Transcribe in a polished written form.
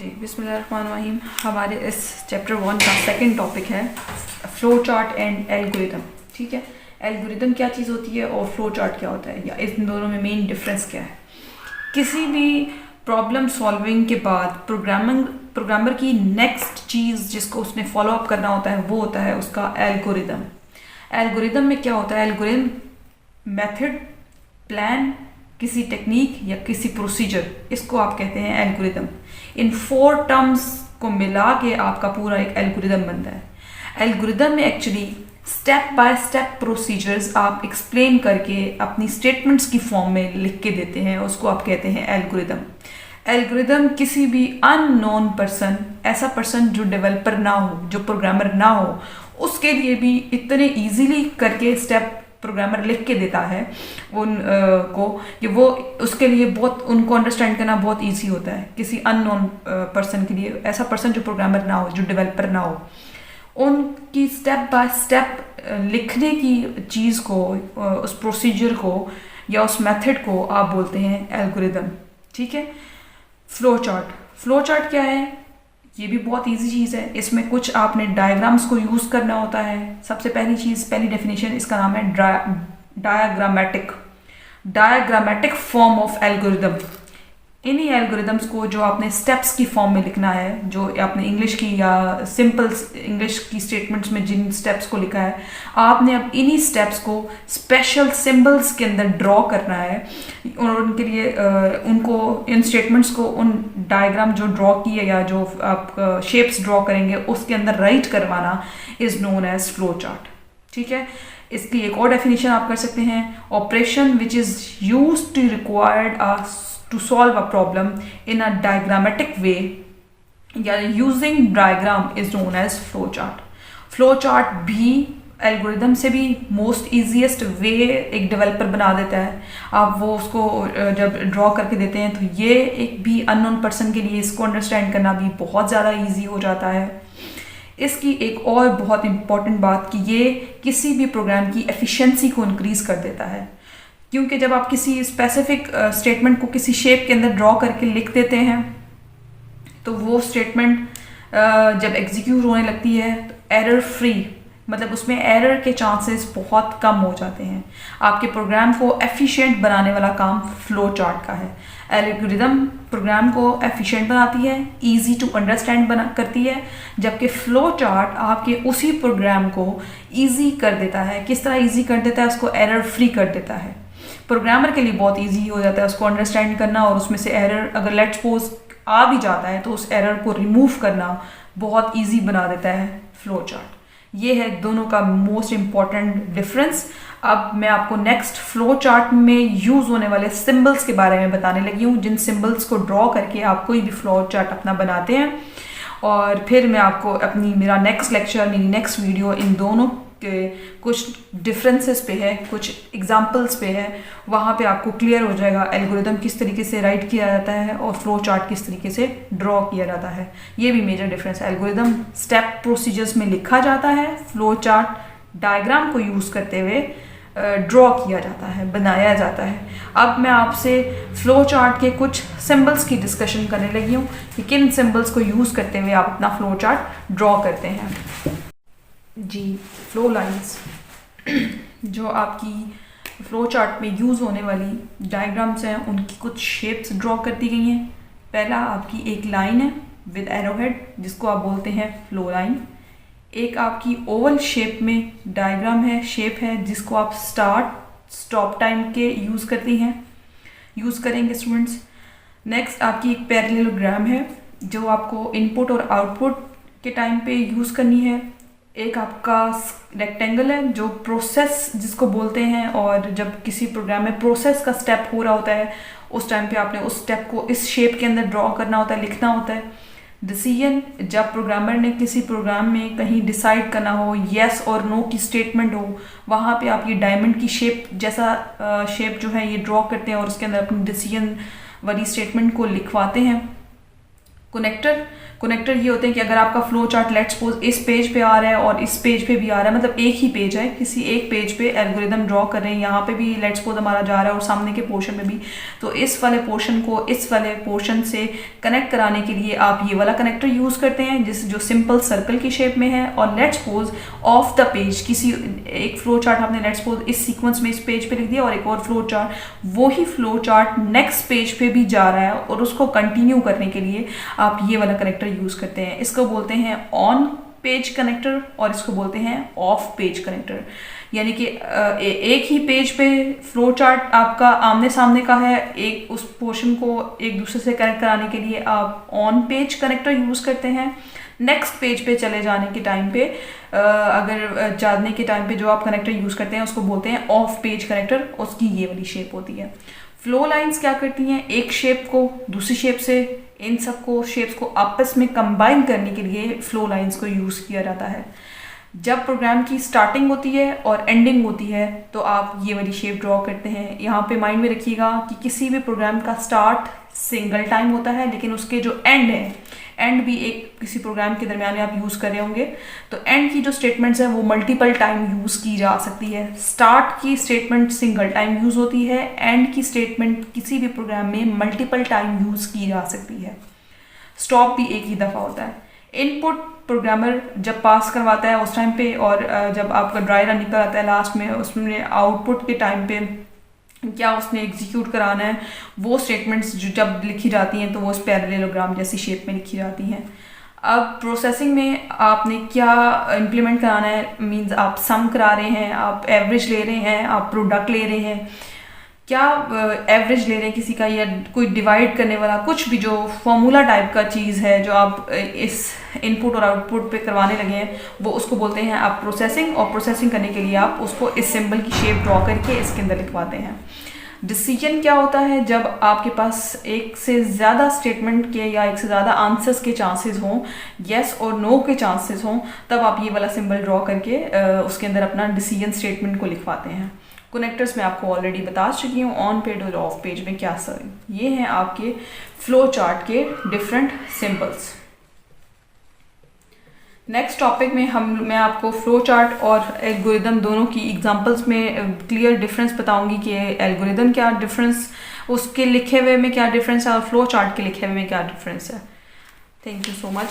जी बिस्मिल्लाहिर्रहमानिर्रहीम। हमारे इस चैप्टर 1 का सेकंड टॉपिक है फ्लो चार्ट एंड एल्गोरिदम। ठीक है, एल्गोरिदम क्या चीज़ होती है और फ्लो चार्ट क्या होता है, या इन दोनों में मेन डिफरेंस क्या है। किसी भी प्रॉब्लम सॉल्विंग के बाद प्रोग्रामर की नेक्स्ट चीज़ जिसको उसने फॉलो अप करना होता है वो होता है उसका एल्गोरिदम। एल्गोरिदम में क्या होता है, एल्गोरिदम मेथड, प्लान, किसी टेक्निक या किसी प्रोसीजर, इसको आप कहते हैं एल्गोरिदम। इन 4 टर्म्स को मिला के आपका पूरा एक एल्गोरिदम बनता है। एल्गोरिदम में actually step by step procedures आप एक्सप्लेन करके अपनी स्टेटमेंट्स की फॉर्म में लिख के देते हैं, उसको आप कहते हैं एल्गोरिदम। एल्गोरिदम किसी भी अननोन पर्सन, ऐसा पर्सन जो डेवलपर ना हो, जो प्रोग्रामर ना हो, उसके लिए भी इतने इजीली करके स्टेप प्रोग्रामर लिख के देता है को कि वो उसके लिए बहुत उनको अंडरस्टैंड करना बहुत इजी होता है। किसी अननोन पर्सन के लिए, ऐसा पर्सन जो प्रोग्रामर ना हो, जो डेवलपर ना हो, उनकी स्टेप बाय स्टेप लिखने की चीज़ को, उस प्रोसीजर को या उस मेथड को आप बोलते हैं एल्गोरिदम। ठीक है। फ्लो चार्ट क्या है, ये भी बहुत इजी चीज़ है। इसमें कुछ आपने डायग्राम्स को यूज़ करना होता है। सबसे पहली डेफिनेशन, इसका नाम है डायग्रामेटिक फॉर्म ऑफ एल्गोरिदम। इन्हीं एल्गोरिदम्स को जो आपने स्टेप्स की फॉर्म में लिखना है, जो आपने इंग्लिश की या सिंपल इंग्लिश की स्टेटमेंट्स में जिन स्टेप्स को लिखा है, आपने अब इन्हीं स्टेप्स को स्पेशल सिंबल्स के अंदर ड्रॉ करना है और उनके लिए उनको, इन स्टेटमेंट्स को, उन डायग्राम जो ड्रॉ किए या जो आप शेप्स ड्रॉ करेंगे उसके अंदर राइट करवाना is known as flow chart. ठीक है। इसकी एक और डेफिनेशन आप कर सकते हैं, operation which is used to required to solve a problem in a diagrammatic way या using diagram is known as flow chart। flow chart भी एल्गोरिदम से भी मोस्ट ईजीएस्ट वे एक डेवलपर बना देता है। आप वो उसको जब ड्रॉ करके देते हैं तो ये एक भी अननोन पर्सन के लिए इसको अंडरस्टैंड करना भी बहुत ज़्यादा ईजी हो जाता है। इसकी एक और बहुत इम्पॉर्टेंट बात कि ये किसी भी प्रोग्राम की एफिशिएंसी को इंक्रीज़ कर देता है, क्योंकि जब आप किसी स्पेसिफिक स्टेटमेंट को किसी शेप के अंदर ड्रॉ करके लिख देते हैं तो वो स्टेटमेंट जब एग्जीक्यूट होने लगती है तो एरर फ्री, मतलब उसमें एरर के चांसेस बहुत कम हो जाते हैं। आपके प्रोग्राम को एफिशिएंट बनाने वाला काम फ्लो चार्ट का है। एल्गोरिदम प्रोग्राम को एफिशिएंट बनाती है, इजी टू अंडरस्टैंड करती है, जबकि फ्लो चार्ट आपके उसी प्रोग्राम को इजी कर देता है। किस तरह इजी कर देता है, उसको एरर फ्री कर देता है। प्रोग्रामर के लिए बहुत इजी हो जाता है उसको अंडरस्टैंड करना, और उसमें से एरर अगर लेट्स सपोज आ भी जाता है तो उस एरर को रिमूव करना बहुत इजी बना देता है फ्लो चार्ट। ये है दोनों का मोस्ट इम्पॉर्टेंट डिफरेंस। अब मैं आपको नेक्स्ट फ्लो चार्ट में यूज़ होने वाले सिंबल्स के बारे में बताने लगी हूँ, जिन सिंबल्स को ड्रॉ करके आप कोई भी फ्लो चार्ट अपना बनाते हैं। और फिर मैं आपको मेरा नेक्स्ट लेक्चर, मेरी नेक्स्ट वीडियो इन दोनों के कुछ डिफरेंसेस पे है, कुछ एग्जांपल्स पे है, वहाँ पे आपको क्लियर हो जाएगा एल्गोरिदम किस तरीके से राइट किया जाता है और फ्लो चार्ट किस तरीके से ड्रॉ किया जाता है। ये भी मेजर डिफरेंस है। एल्गोरिदम स्टेप प्रोसीजर्स में लिखा जाता है, फ्लो चार्ट डायग्राम को यूज़ करते हुए ड्रॉ किया जाता है, बनाया जाता है। अब मैं आपसे फ्लो चार्ट के कुछ सिंबल्स की डिस्कशन करने लगी हूँ कि किन सिंबल्स को यूज़ करते हुए आप अपना फ्लो चार्ट ड्रॉ करते हैं। जी, फ्लो लाइंस जो आपकी फ्लो चार्ट में यूज़ होने वाली डायग्राम्स हैं, उनकी कुछ शेप्स ड्रॉ कर दी गई हैं। पहला आपकी एक लाइन है विद एरोहेड जिसको आप बोलते हैं फ्लो लाइन। एक आपकी ओवल शेप में डायग्राम है, शेप है, जिसको आप स्टार्ट स्टॉप टाइम के यूज़ करेंगे स्टूडेंट्स। नेक्स्ट आपकी एक पैरेललोग्राम है जो आपको इनपुट और आउटपुट के टाइम पे यूज़ करनी है। एक आपका रेक्टेंगल है जो प्रोसेस जिसको बोलते हैं, और जब किसी प्रोग्राम में प्रोसेस का स्टेप हो रहा होता है उस टाइम पे आपने उस स्टेप को इस शेप के अंदर ड्रॉ करना होता है, लिखना होता है। डिसीजन, जब प्रोग्रामर ने किसी प्रोग्राम में कहीं डिसाइड करना हो, येस और नो की स्टेटमेंट हो, वहाँ पे आप ये डायमंड की शेप जैसा शेप जो है ये ड्रॉ करते हैं और उसके अंदर अपनी डिसीजन वाली स्टेटमेंट को लिखवाते हैं। कनेक्टर ये होते हैं कि अगर आपका फ्लो चार्ट लेट्स सपोज इस पेज पे आ रहा है और इस पेज पे भी आ रहा है, मतलब एक ही पेज है, किसी एक पेज पे एल्गोरिदम ड्रॉ कर रहे हैं, यहाँ पे भी लेट्स सपोज हमारा जा रहा है और सामने के पोर्शन में भी, तो इस वाले पोर्शन को इस वाले पोर्शन से कनेक्ट कराने के लिए आप ये वाला कनेक्टर यूज़ करते हैं जो सिंपल सर्कल की शेप में है। और let's suppose of the page किसी एक फ्लो चार्ट आपने लेट्स सपोज इस सीक्वेंस में इस पेज पे लिख दिया और एक और फ्लो चार्ट, वही फ्लो चार्ट नेक्स्ट पेज पे भी जा रहा है और उसको कंटिन्यू करने के लिए आप ये वाला कनेक्टर यूज़ करते हैं। इसको बोलते हैं ऑन पेज कनेक्टर और इसको बोलते हैं ऑफ पेज कनेक्टर। यानी कि एक ही पेज पे फ्लो चार्ट आपका आमने सामने का है, एक उस पोर्शन को एक दूसरे से कनेक्ट कराने के लिए आप ऑन पेज कनेक्टर यूज़ करते हैं। नेक्स्ट पेज पे चले जाने के टाइम पे अगर जाने के टाइम पे जो आप कनेक्टर यूज़ करते हैं उसको बोलते हैं ऑफ पेज कनेक्टर, उसकी ये वाली शेप होती है। फ्लो लाइंस क्या करती हैं, एक शेप को दूसरी शेप से, इन सबको शेप्स को आपस में कंबाइन करने के लिए फ्लो लाइंस को यूज़ किया जाता है। जब प्रोग्राम की स्टार्टिंग होती है और एंडिंग होती है तो आप ये वाली शेप ड्रॉ करते हैं। यहाँ पे माइंड में रखिएगा कि किसी भी प्रोग्राम का स्टार्ट सिंगल टाइम होता है, लेकिन उसके जो एंड है, एंड भी एक किसी प्रोग्राम के दरमियान आप यूज़ कर रहे होंगे तो एंड की जो स्टेटमेंट्स हैं वो मल्टीपल टाइम यूज़ की जा सकती है। स्टार्ट की स्टेटमेंट सिंगल टाइम यूज़ होती है, एंड की स्टेटमेंट किसी भी प्रोग्राम में मल्टीपल टाइम यूज़ की जा सकती है। स्टॉप भी एक ही दफ़ा होता है। इनपुट प्रोग्रामर जब पास करवाता है उस टाइम पे, और जब आपका ड्राई रन निकल आता है लास्ट में, उसमें आउटपुट के टाइम पे क्या उसने एग्जीक्यूट कराना है, वो स्टेटमेंट्स जो जब लिखी जाती हैं तो वो उस पैरेललोग्राम जैसी शेप में लिखी जाती हैं। अब प्रोसेसिंग में आपने क्या इम्प्लीमेंट कराना है, मींस आप सम करा रहे हैं, आप एवरेज ले रहे हैं, आप प्रोडक्ट ले रहे हैं, क्या एवरेज ले रहे हैं किसी का, या कोई डिवाइड करने वाला कुछ भी जो फॉर्मूला टाइप का चीज़ है जो आप इस इनपुट और आउटपुट पे करवाने लगे हैं, वो उसको बोलते हैं आप प्रोसेसिंग। और प्रोसेसिंग करने के लिए आप उसको इस सिंबल की शेप ड्रॉ करके इसके अंदर लिखवाते हैं। डिसीजन क्या होता है, जब आपके पास एक से ज़्यादा स्टेटमेंट के या एक से ज़्यादा आंसर्स के चांसेस हों, येस और नो के चांसेस हों, तब आप ये वाला सिंबल ड्रॉ करके उसके अंदर अपना डिसीजन स्टेटमेंट को लिखवाते हैं। कनेक्टर्स में आपको ऑलरेडी बता चुकी हूँ ऑन पेज और ऑफ पेज में क्या सर। ये हैं आपके फ्लो चार्ट के डिफरेंट सिंबल्स। नेक्स्ट टॉपिक में मैं आपको फ्लो चार्ट और एल्गोरिदम दोनों की एग्जांपल्स में क्लियर डिफरेंस बताऊंगी कि एल्गोरिदम क्या डिफरेंस, उसके लिखे हुए में क्या डिफरेंस है और फ्लो चार्ट के लिखे हुए में क्या डिफरेंस है। Thank you so much.